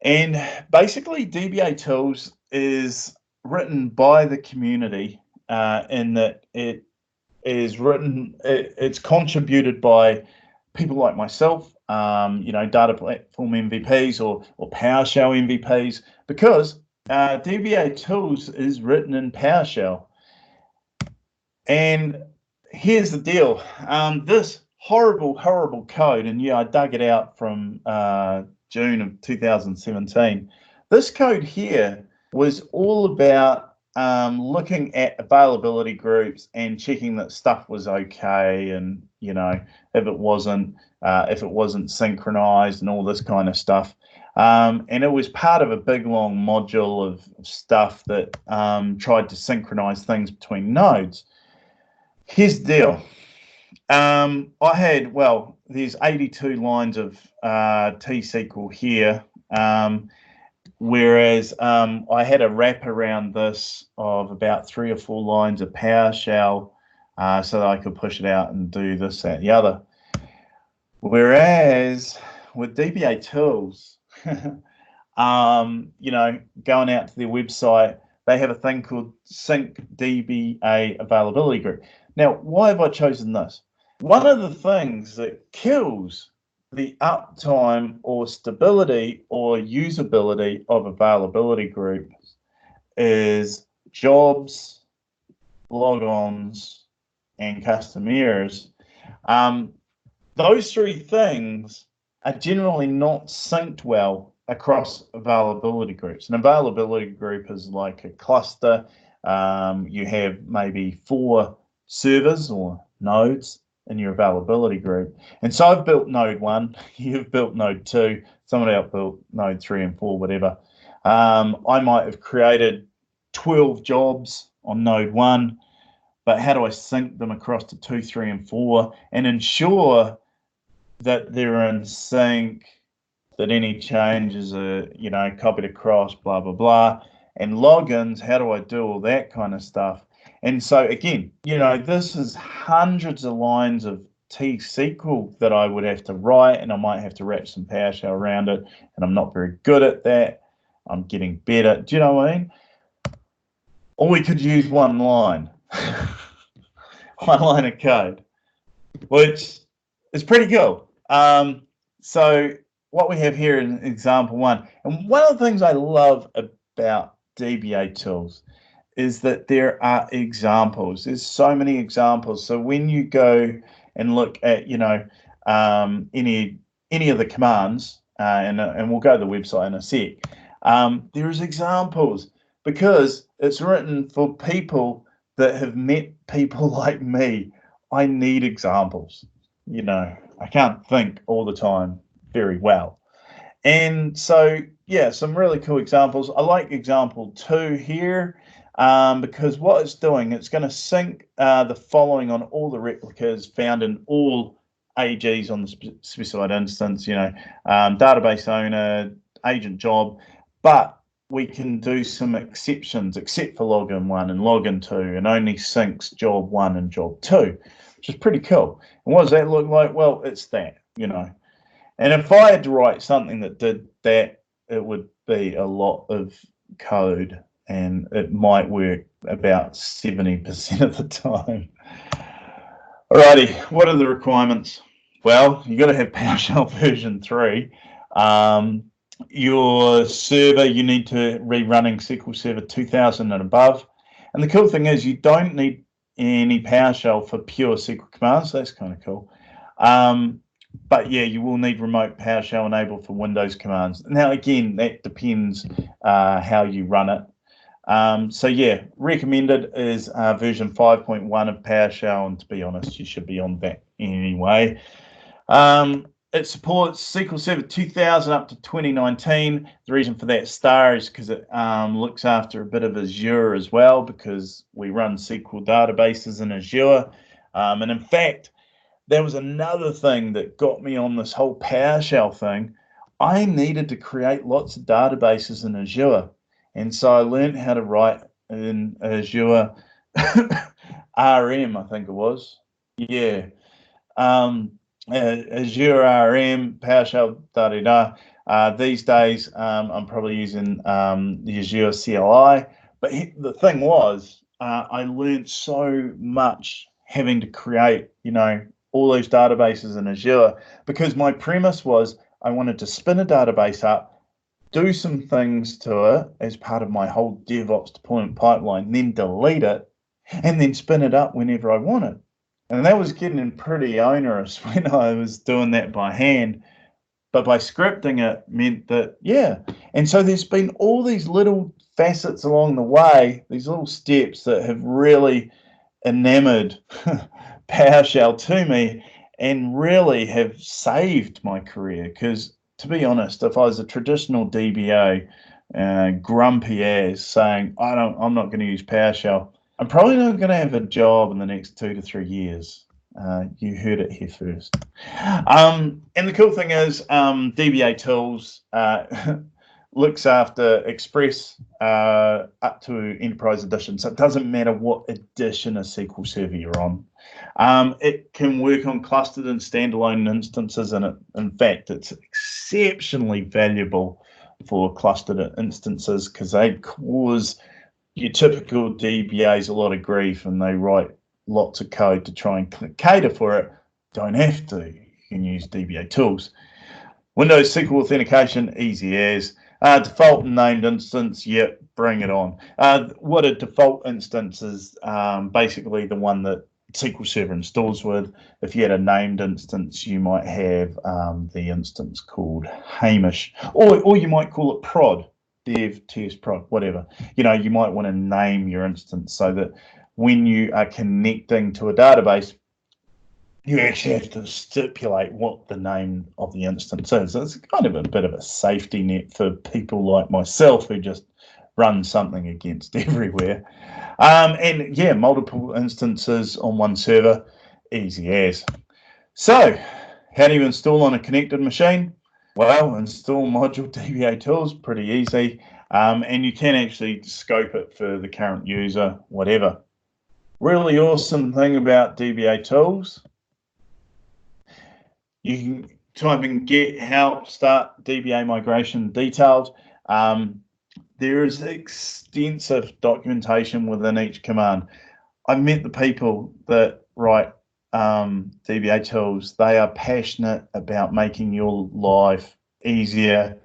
and basically DBA tools is written by the community in that it's contributed by people like myself, you know, data platform MVPs or PowerShell MVPs, because DBA tools is written in PowerShell. And here's the deal. This horrible code, and yeah, I dug it out from June of 2017. This code here was all about looking at availability groups and checking that stuff was okay, and you know, if it wasn't synchronized and all this kind of stuff. And it was part of a big long module of stuff that tried to synchronize things between nodes. Here's the deal. I had, well, there's 82 lines of T-SQL here, whereas I had a wrap around this of about 3 or 4 lines of PowerShell so that I could push it out and do this, that, and the other. Whereas with DBA tools, you know, going out to their website, they have a thing called Sync DBA Availability Group. Now, why have I chosen this? One of the things that kills the uptime or stability or usability of availability groups is jobs, logons, and custom errors. Those 3 things are generally not synced well across availability groups. An availability group is like a cluster. You have maybe 4 servers or nodes in your availability group. And so I've built node 1, you've built node 2, somebody else built node 3 and 4, whatever. I might have created 12 jobs on node 1, but how do I sync them across to 2, 3, and 4 and ensure that they're in sync, that any changes are, you know, copied across, blah, blah, blah. And logins, how do I do all that kind of stuff? And so again, you know, this is hundreds of lines of T-SQL that I would have to write, and I might have to wrap some PowerShell around it, and I'm not very good at that. I'm getting better. Do you know what I mean? Or we could use one line, one line of code, which is pretty cool. So what we have here in example 1, and one of the things I love about DBA tools is that there are examples. There's so many examples. So when you go and look at, you know, any of the commands, and we'll go to the website in a sec, there's examples because it's written for people that have met people like me. I need examples. You know, I can't think all the time very well. And so, yeah, some really cool examples. I like example 2 here because what it's doing, it's going to sync the following on all the replicas found in all AGs on the specified instance, you know, database owner, agent job, but we can do some exceptions, except for login 1 and login 2, and only syncs job 1 and job 2. which is pretty cool. And what does that look like? Well, it's that, you know. And if I had to write something that did that, it would be a lot of code, and it might work about 70% of the time. Alrighty, what are the requirements? Well, you got to have PowerShell version 3. Your server, you need to be running SQL Server 2000 and above. And the cool thing is you don't need any PowerShell for pure SQL commands. That's kind of cool. But yeah, you will need remote PowerShell enabled for Windows commands. Now, again, that depends how you run it. So yeah, recommended is version 5.1 of PowerShell, and to be honest, you should be on that anyway. It supports SQL Server 2000 up to 2019. The reason for that star is because it looks after a bit of Azure as well, because we run SQL databases in Azure. And in fact, there was another thing that got me on this whole PowerShell thing. I needed to create lots of databases in Azure. And so I learned how to write in Azure RM, I think it was. Yeah. Azure RM, PowerShell, these days, I'm probably using the Azure CLI. But the thing was, I learned so much having to create, you know, all those databases in Azure, because my premise was I wanted to spin a database up, do some things to it as part of my whole DevOps deployment pipeline, then delete it, and then spin it up whenever I wanted. And that was getting pretty onerous when I was doing that by hand. But by scripting it meant that, yeah. And so there's been all these little facets along the way, these little steps that have really enamored PowerShell to me and really have saved my career. Because to be honest, if I was a traditional DBA, grumpy as saying, I'm not going to use PowerShell, I'm probably not going to have a job in the next 2 to 3 years. You heard it here first. And the cool thing is dbatools looks after Express up to Enterprise Edition. So it doesn't matter what edition of SQL Server you're on. It can work on clustered and standalone instances, and in fact, it's exceptionally valuable for clustered instances because they cause your typical DBAs a lot of grief, and they write lots of code to try and cater for it. Don't have to. You can use dbatools. Windows SQL authentication, easy as. Default named instance, yep, bring it on. What a default instance is basically the one that SQL Server installs with. If you had a named instance, you might have the instance called Hamish, or you might call it prod, dev, test, prod, whatever. You know, you might want to name your instance so that when you are connecting to a database, you actually have to stipulate what the name of the instance is. It's kind of a bit of a safety net for people like myself who just run something against everywhere. And yeah, multiple instances on one server, easy as. So how do you install on a connected machine? Well, install module dbatools, pretty easy. And you can actually scope it for the current user, whatever. Really awesome thing about dbatools, you can type in get help start DBA migration details. There is extensive documentation within each command. I've met the people that write dbatools. They are passionate about making your life easier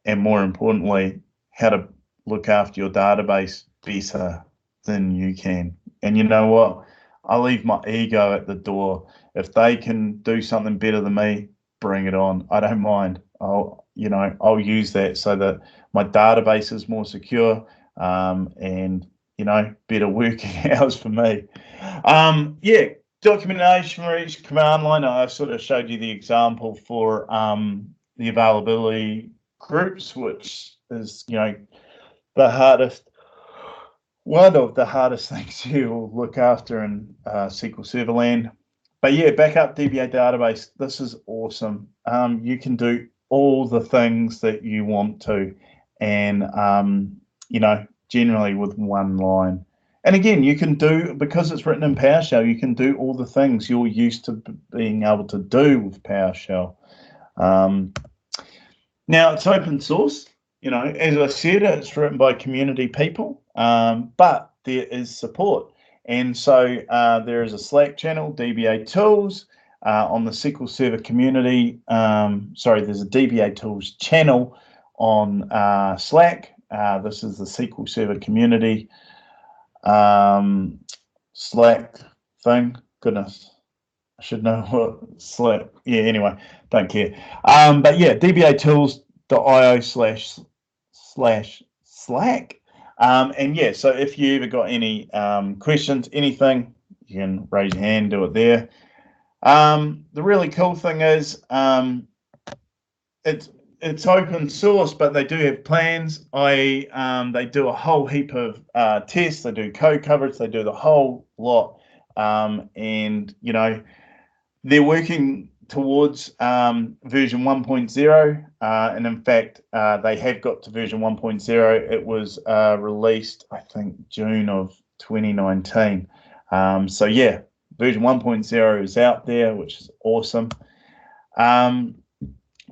and, more importantly, how to look after your database better than you can. And you know what? I leave my ego at the door. If they can do something better than me, bring it on. I don't mind. I'll use that so that my database is more secure and, you know, better working hours for me. Yeah, documentation for each command line. I sort of showed you the example for the availability groups, which is, you know, one of the hardest things to look after in SQL Server land. But yeah, backup DBA database, this is awesome. You can do all the things that you want to, and you know, generally with one line. And again, you can do, because it's written in PowerShell, you can do all the things you're used to being able to do with PowerShell. Now, it's open source. As I said, it's written by community people, but there is support. And so there is a Slack channel, dbatools, on the SQL Server community. There's a dbatools channel on Slack. This is the SQL Server community Slack thing. Goodness, I should know what Slack. Yeah, anyway, don't care. But yeah, dbatools.io/Slack. And yeah, so if you ever got any questions, anything, you can raise your hand, do it there. The really cool thing is it's open source, but they do have plans. They do a whole heap of tests. They do code coverage. They do the whole lot, and they're working towards version 1.0, and in fact, they have got to version 1.0. It was released, I think, June of 2019. So yeah, version 1.0 is out there, which is awesome.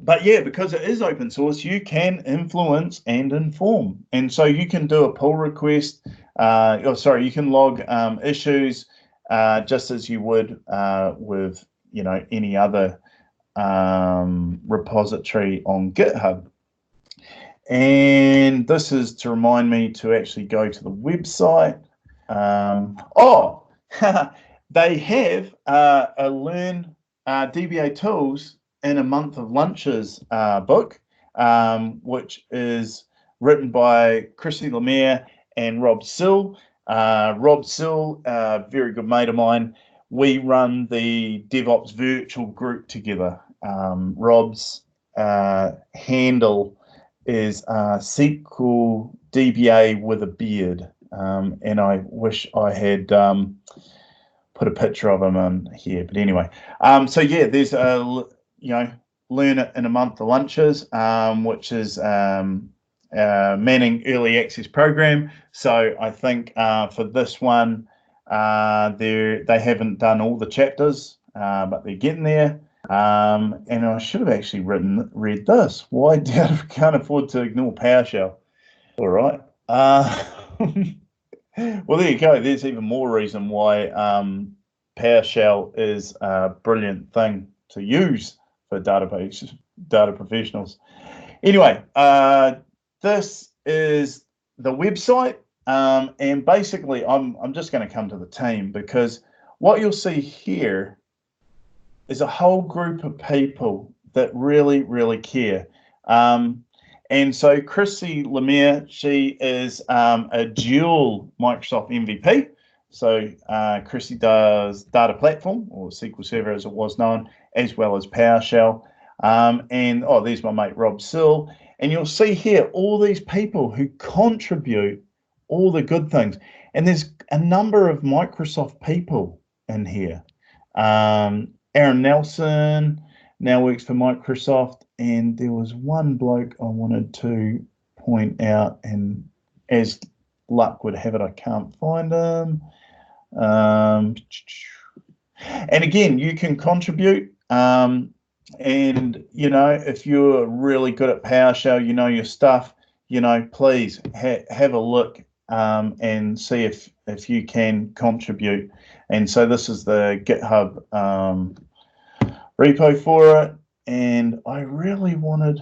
But yeah, because it is open source, you can influence and inform. And so you can do a pull request, you can log issues just as you would with any other repository on GitHub. And this is to remind me to actually go to the website. They have a Learn dbatools in a Month of Lunches book, which is written by Chrissy Lemire and Rob Sill. Rob Sill, a very good mate of mine. We run the DevOps virtual group together. Rob's handle is SQL DBA with a beard, and I wish I had put a picture of him on here. But anyway, so yeah, there's a Learn It in a Month of Lunches, which is Manning Early Access Program. So I think for this one, they haven't done all the chapters, but they're getting there. And I should have actually read this. Why can't afford to ignore PowerShell? All right. Well, there you go. There's even more reason why PowerShell is a brilliant thing to use for data professionals. Anyway, this is the website, and basically I'm just going to come to the team, because what you'll see here is a whole group of people that really, really care. And so Chrissy Lemire, she is a dual Microsoft MVP. So Chrissy does data platform, or SQL Server as it was known, as well as PowerShell. And there's my mate Rob Sill. And you'll see here all these people who contribute all the good things. And there's a number of Microsoft people in here. Aaron Nelson now works for Microsoft, and there was one bloke I wanted to point out, and as luck would have it, I can't find him. And again, you can contribute, and if you're really good at PowerShell, your stuff, please have a look and see if you can contribute. And so this is the GitHub repo for it, and I really wanted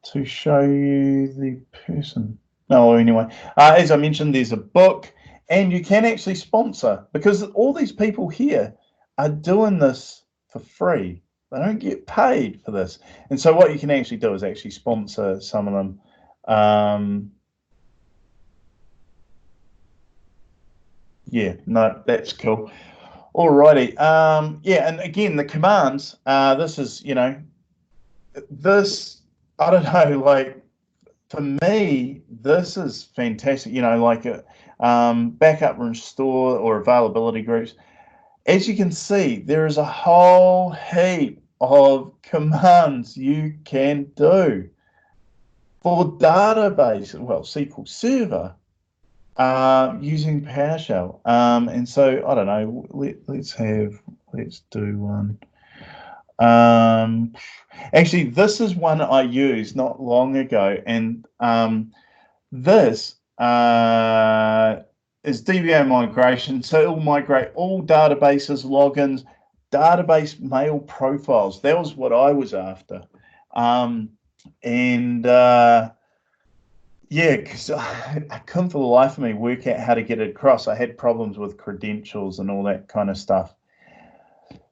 to show you the person. No, anyway, as I mentioned, there's a book, and you can actually sponsor, because all these people here are doing this for free. They don't get paid for this. And so what you can actually do is actually sponsor some of them. Yeah, no, that's cool. Alrighty. Yeah, and again, the commands, this is, this, I don't know, like, for me, this is fantastic, like backup, restore, or availability groups. As you can see, there is a whole heap of commands you can do for database, well, SQL Server. Using PowerShell. And so I don't know, let's do one. Actually, this is one I used not long ago, and this is DBA migration. So it'll migrate all databases, logins, database mail profiles. That was what I was after. Yeah, because I couldn't for the life of me work out how to get it across. I had problems with credentials and all that kind of stuff.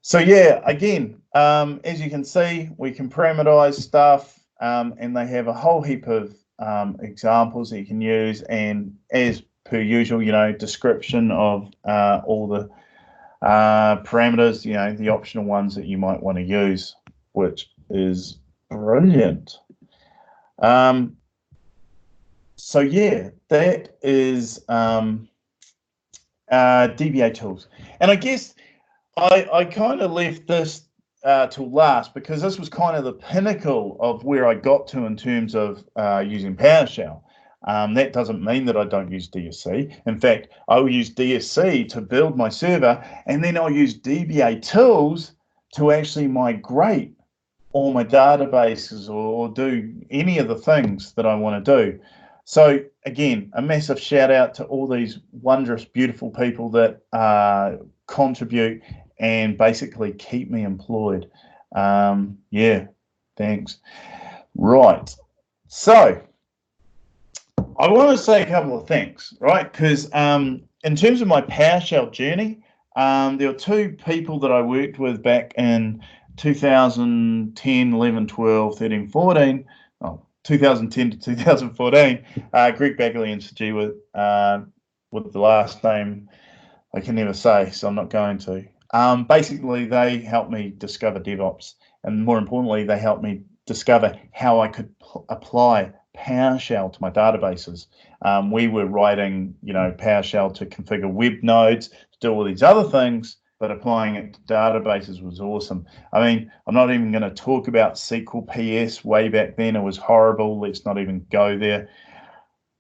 So yeah, again, as you can see, we can parameterize stuff, and they have a whole heap of examples that you can use, and as per usual, you know, description of all the parameters, you know, the optional ones that you might want to use, which is brilliant. So yeah, that is DBA tools, and I guess I kind of left this till last because this was kind of the pinnacle of where I got to in terms of using PowerShell. That doesn't mean that I don't use DSC. In fact, I will use DSC to build my server, and then I'll use DBA tools to actually migrate all my databases or do any of the things that I want to do. So again, a massive shout out to all these wondrous, beautiful people that contribute and basically keep me employed. Yeah, thanks. Right. So I want to say a couple of things, right? Because in terms of my PowerShell journey, there were two people that I worked with back in 2010, 11, 12, 13, 14. Oh, 2010 to 2014. Greg Bagley and Suji with the last name I can never say, so I'm not going to. Basically, they helped me discover DevOps, and more importantly, they helped me discover how I could apply PowerShell to my databases. We were writing, you know, PowerShell to configure web nodes, to do all these other things, but applying it to databases was awesome. I mean, I'm not even going to talk about SQL PS way back then. It was horrible. Let's not even go there.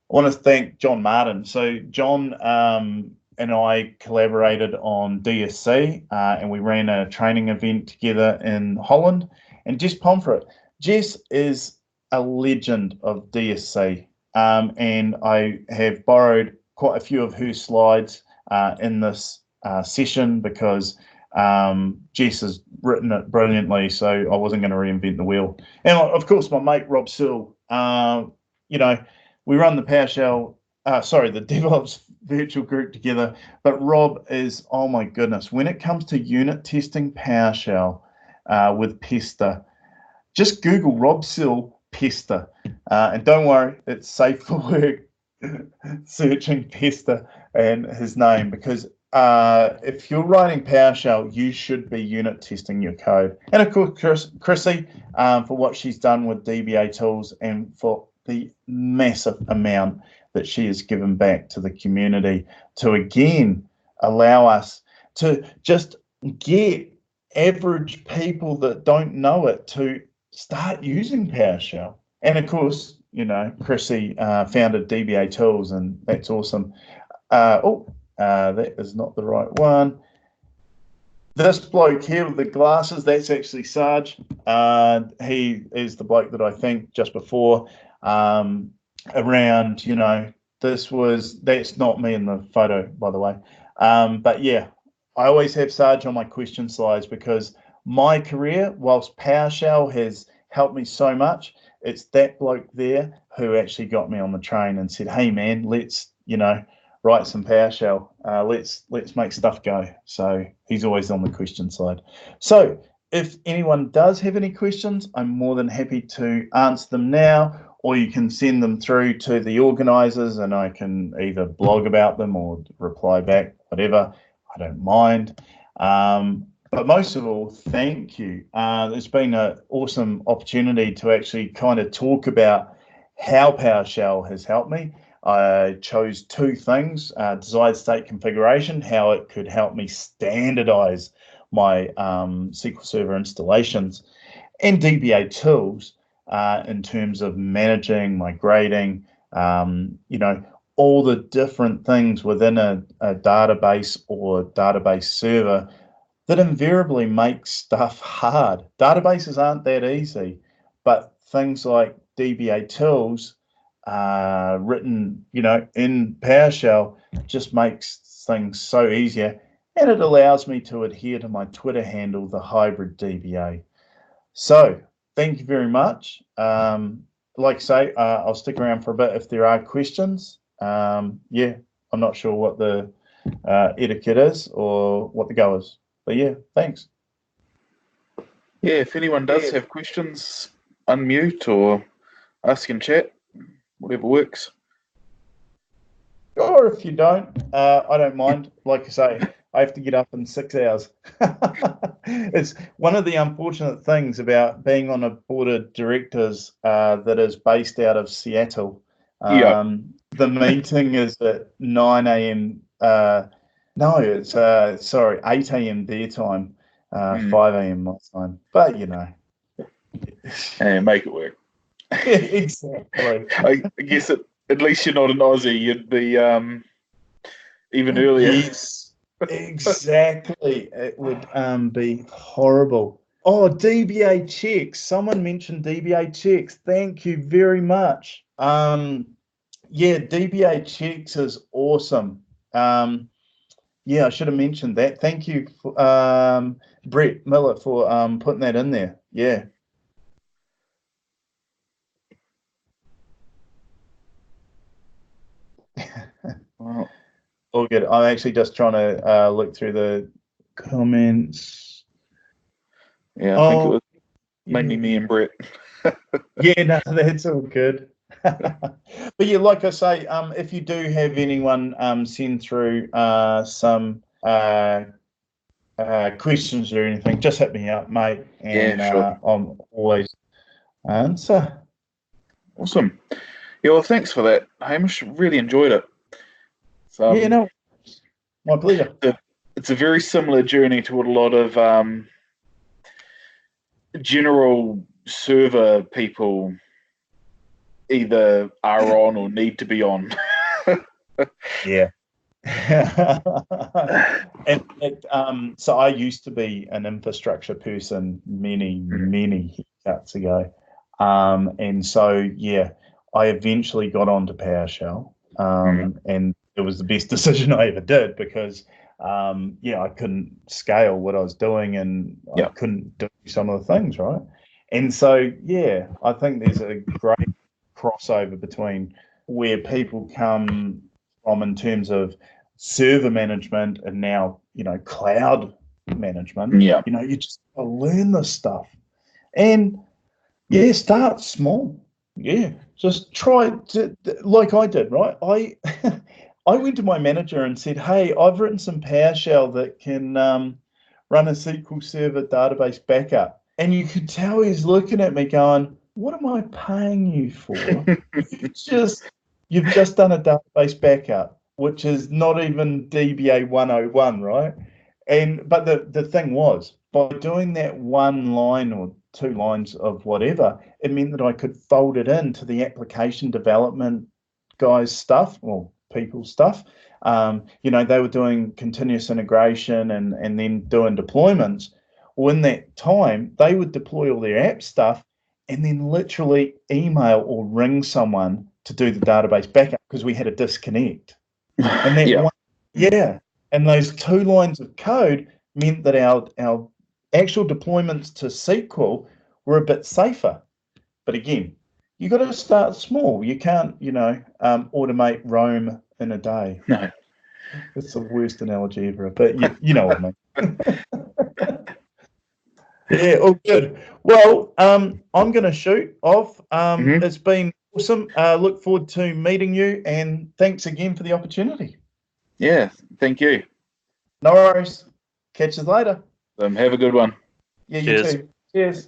I want to thank John Martin. So John and I collaborated on DSC, and we ran a training event together in Holland. And Jess Pomfret. Jess is a legend of DSC, and I have borrowed quite a few of her slides in this session because Jess has written it brilliantly, so I wasn't going to reinvent the wheel. And of course, my mate Rob Searle, you know, we run the PowerShell, the DevOps virtual group together, but Rob is, oh my goodness, when it comes to unit testing PowerShell with Pester, just Google Rob Searle Pester, and don't worry, it's safe for work searching Pester and his name, because if you're writing PowerShell, you should be unit testing your code. And of course, Chrissy, for what she's done with DBA tools and for the massive amount that she has given back to the community to, again, allow us to just get average people that don't know it to start using PowerShell. And of course, you know, Chrissy founded DBA tools, and that's awesome. That is not the right one. This bloke here with the glasses, that's actually Sarge. He is the bloke that I think just before around, you know, that's not me in the photo, by the way. But yeah, I always have Sarge on my question slides because my career, whilst PowerShell has helped me so much, it's that bloke there who actually got me on the train and said, hey man, let's, you know, write some PowerShell. Let's make stuff go. So he's always on the question side. So if anyone does have any questions, I'm more than happy to answer them now, or you can send them through to the organizers and I can either blog about them or reply back, whatever. I don't mind. But most of all, thank you. It's been an awesome opportunity to actually kind of talk about how PowerShell has helped me. I chose two things, desired state configuration, how it could help me standardize my SQL Server installations, and DBA tools in terms of managing, migrating, you know, all the different things within a database or database server that invariably makes stuff hard. Databases aren't that easy, but things like dbatools written, in PowerShell just makes things so easier, and it allows me to adhere to my Twitter handle, the hybrid DBA. So thank you very much. Like I say, I'll stick around for a bit if there are questions. Yeah, I'm not sure what the etiquette is or what the go is, but yeah, thanks. Yeah, if anyone does have questions, unmute or ask in chat, whatever works. Or if you don't, I don't mind. Like I say, I have to get up in 6 hours. It's one of the unfortunate things about being on a board of directors that is based out of Seattle. The meeting is at 9 a.m. No, it's sorry, 8 a.m. their time, 5 a.m. my time. But and make it work. Exactly. I guess at least you're not an Aussie. You'd be even earlier. Yes, exactly. It would be horrible. Oh, DBA checks. Someone mentioned DBA checks. Thank you very much. Yeah, DBA checks is awesome. Yeah, I should have mentioned that. Thank you, Brett Miller, for putting that in there. Yeah. Well, all good. I'm actually just trying to look through the comments. Yeah, I think it was mainly me and Brett. Yeah, no, that's all good. But yeah, like I say, if you do have anyone send through some questions or anything, just hit me up, mate, and yeah, sure. I'm always answer. Awesome. Yeah, well, thanks for that, Hamish. Really enjoyed it. Yeah, no, my pleasure. It's a very similar journey to what a lot of general server people either are on or need to be on. Yeah. So I used to be an infrastructure person many cuts ago, and so yeah, I eventually got onto PowerShell, and it was the best decision I ever did because yeah, I couldn't scale what I was doing, and I couldn't do some of the things right, and so yeah, I think there's a great crossover between where people come from in terms of server management and now cloud management. Yeah. You just learn this stuff, and yeah, start small. Yeah, just try to, like I did, right? I went to my manager and said, hey, I've written some PowerShell that can run a SQL Server database backup, and you could tell he's looking at me going, what am I paying you for? You've just done a database backup, which is not even DBA 101, right? But the thing was, by doing that one line or 2 lines of whatever, it meant that I could fold it into the application development guys' stuff, or people's stuff. They were doing continuous integration and then doing deployments. Well, in that time, they would deploy all their app stuff and then literally email or ring someone to do the database backup because we had a disconnect. And that and those 2 lines of code meant that our actual deployments to SQL were a bit safer. But again, you got to start small. You can't, automate Rome in a day. No. It's the worst analogy ever, but you know what I mean. Yeah, all good. Well, I'm going to shoot off. It's been awesome. Look forward to meeting you, and thanks again for the opportunity. Yeah, thank you. No worries. Catch you later. Have a good one. Yeah, you too. Cheers.